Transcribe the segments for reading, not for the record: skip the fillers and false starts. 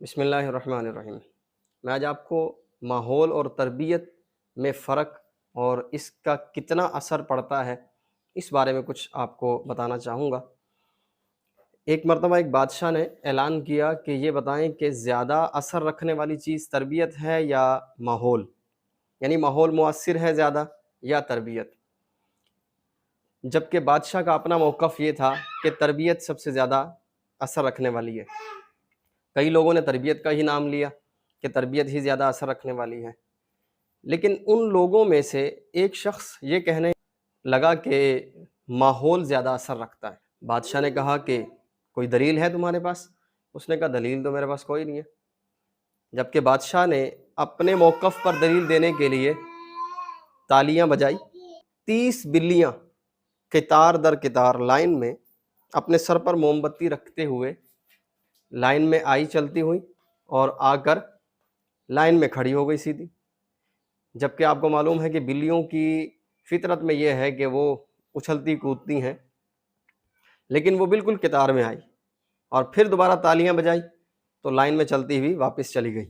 بسم اللہ الرحمن الرحیم۔ میں آج آپ کو ماحول اور تربیت میں فرق اور اس کا کتنا اثر پڑتا ہے اس بارے میں کچھ آپ کو بتانا چاہوں گا۔ ایک مرتبہ ایک بادشاہ نے اعلان کیا کہ یہ بتائیں کہ زیادہ اثر رکھنے والی چیز تربیت ہے یا ماحول، یعنی ماحول مؤثر ہے زیادہ یا تربیت۔ جبکہ بادشاہ کا اپنا موقف یہ تھا کہ تربیت سب سے زیادہ اثر رکھنے والی ہے۔ کئی لوگوں نے تربیت کا ہی نام لیا کہ تربیت ہی زیادہ اثر رکھنے والی ہے، لیکن ان لوگوں میں سے ایک شخص یہ کہنے لگا کہ ماحول زیادہ اثر رکھتا ہے۔ بادشاہ نے کہا کہ کوئی دلیل ہے تمہارے پاس؟ اس نے کہا دلیل تو میرے پاس کوئی نہیں ہے۔ جبکہ بادشاہ نے اپنے موقف پر دلیل دینے کے لیے تالیاں بجائی۔ 30 بلیاں قطار در قطار لائن میں اپنے سر پر موم بتی رکھتے ہوئے لائن میں آئی چلتی ہوئی اور آ کر لائن میں کھڑی ہو گئی سیدھی۔ جبکہ آپ کو معلوم ہے کہ بلیوں کی فطرت میں یہ ہے کہ وہ اچھلتی کودتی ہیں، لیکن وہ بالکل قطار میں آئی اور پھر دوبارہ تالیاں بجائی تو لائن میں چلتی ہوئی واپس چلی گئی۔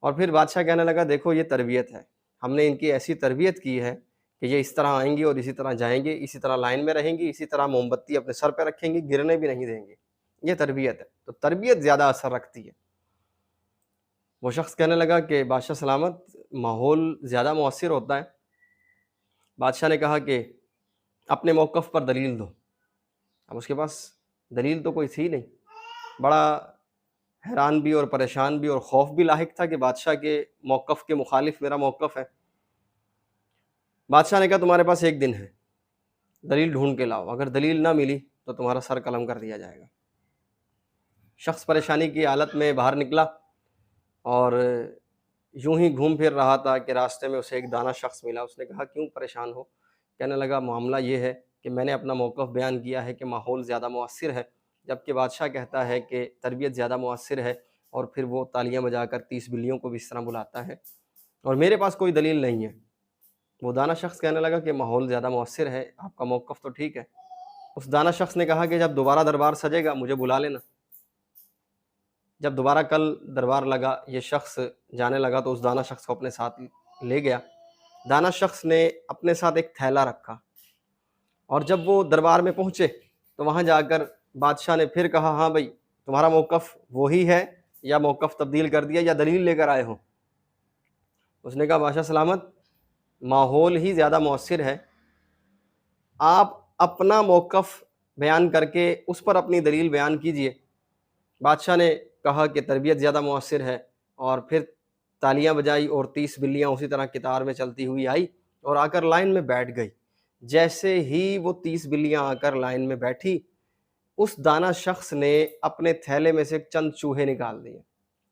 اور پھر بادشاہ کہنے لگا دیکھو یہ تربیت ہے، ہم نے ان کی ایسی تربیت کی ہے کہ یہ اس طرح آئیں گی اور اسی طرح جائیں گے، اسی طرح لائن میں رہیں گی، اسی طرح موم بتی اپنے سر پہ رکھیں گی، گرنے بھی نہیں دیں گے۔ یہ تربیت ہے، تو تربیت زیادہ اثر رکھتی ہے۔ وہ شخص کہنے لگا کہ بادشاہ سلامت، ماحول زیادہ مؤثر ہوتا ہے۔ بادشاہ نے کہا کہ اپنے موقف پر دلیل دو۔ اب اس کے پاس دلیل تو کوئی تھی نہیں۔ بڑا حیران بھی اور پریشان بھی اور خوف بھی لاحق تھا کہ بادشاہ کے موقف کے مخالف میرا موقف ہے۔ بادشاہ نے کہا تمہارے پاس ایک دن ہے، دلیل ڈھونڈ کے لاؤ، اگر دلیل نہ ملی تو تمہارا سر قلم کر دیا جائے گا۔ شخص پریشانی کی حالت میں باہر نکلا اور یوں ہی گھوم پھر رہا تھا کہ راستے میں اسے ایک دانا شخص ملا۔ اس نے کہا کیوں پریشان ہو؟ کہنے لگا معاملہ یہ ہے کہ میں نے اپنا موقف بیان کیا ہے کہ ماحول زیادہ مؤثر ہے، جبکہ بادشاہ کہتا ہے کہ تربیت زیادہ مؤثر ہے، اور پھر وہ تالیاں بجا کر 30 بلیوں کو بھی اس طرح بلاتا ہے، اور میرے پاس کوئی دلیل نہیں ہے۔ وہ دانا شخص کہنے لگا کہ ماحول زیادہ مؤثر ہے، آپ کا موقف تو ٹھیک ہے۔ اس دانا شخص نے کہا کہ جب دوبارہ دربار سجے گا مجھے بلا لینا۔ جب دوبارہ کل دربار لگا، یہ شخص جانے لگا تو اس دانا شخص کو اپنے ساتھ لے گیا۔ دانا شخص نے اپنے ساتھ ایک تھیلا رکھا، اور جب وہ دربار میں پہنچے تو وہاں جا کر بادشاہ نے پھر کہا ہاں بھائی تمہارا موقف وہی ہے یا موقف تبدیل کر دیا یا دلیل لے کر آئے ہو؟ اس نے کہا بادشاہ سلامت، ماحول ہی زیادہ مؤثر ہے، آپ اپنا موقف بیان کر کے اس پر اپنی دلیل بیان کیجئے۔ بادشاہ نے کہا کہ تربیت زیادہ مؤثر ہے، اور پھر تالیاں بجائی اور 30 بلیاں اسی طرح قطار میں چلتی ہوئی آئی اور آ کر لائن میں بیٹھ گئی۔ جیسے ہی وہ 30 بلیاں آ کر لائن میں بیٹھی، اس دانا شخص نے اپنے تھیلے میں سے چند چوہے نکال دیے،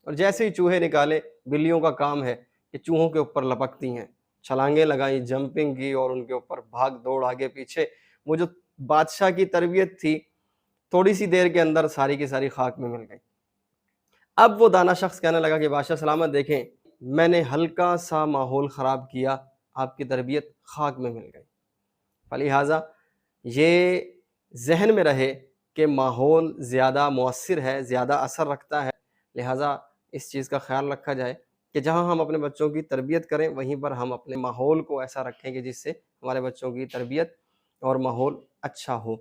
اور جیسے ہی چوہے نکالے، بلیوں کا کام ہے کہ چوہوں کے اوپر لپکتی ہیں، چھلانگیں لگائیں، جمپنگ کی اور ان کے اوپر بھاگ دوڑ آگے پیچھے۔ وہ جو بادشاہ کی تربیت تھی تھوڑی سی دیر کے اندر ساری کی ساری خاک میں مل گئی۔ اب وہ دانا شخص کہنے لگا کہ بادشاہ سلامت دیکھیں، میں نے ہلکا سا ماحول خراب کیا، آپ کی تربیت خاک میں مل گئی۔ فلہٰذا یہ ذہن میں رہے کہ ماحول زیادہ مؤثر ہے، زیادہ اثر رکھتا ہے، لہٰذا اس چیز کا خیال رکھا جائے کہ جہاں ہم اپنے بچوں کی تربیت کریں وہیں پر ہم اپنے ماحول کو ایسا رکھیں کہ جس سے ہمارے بچوں کی تربیت اور ماحول اچھا ہو۔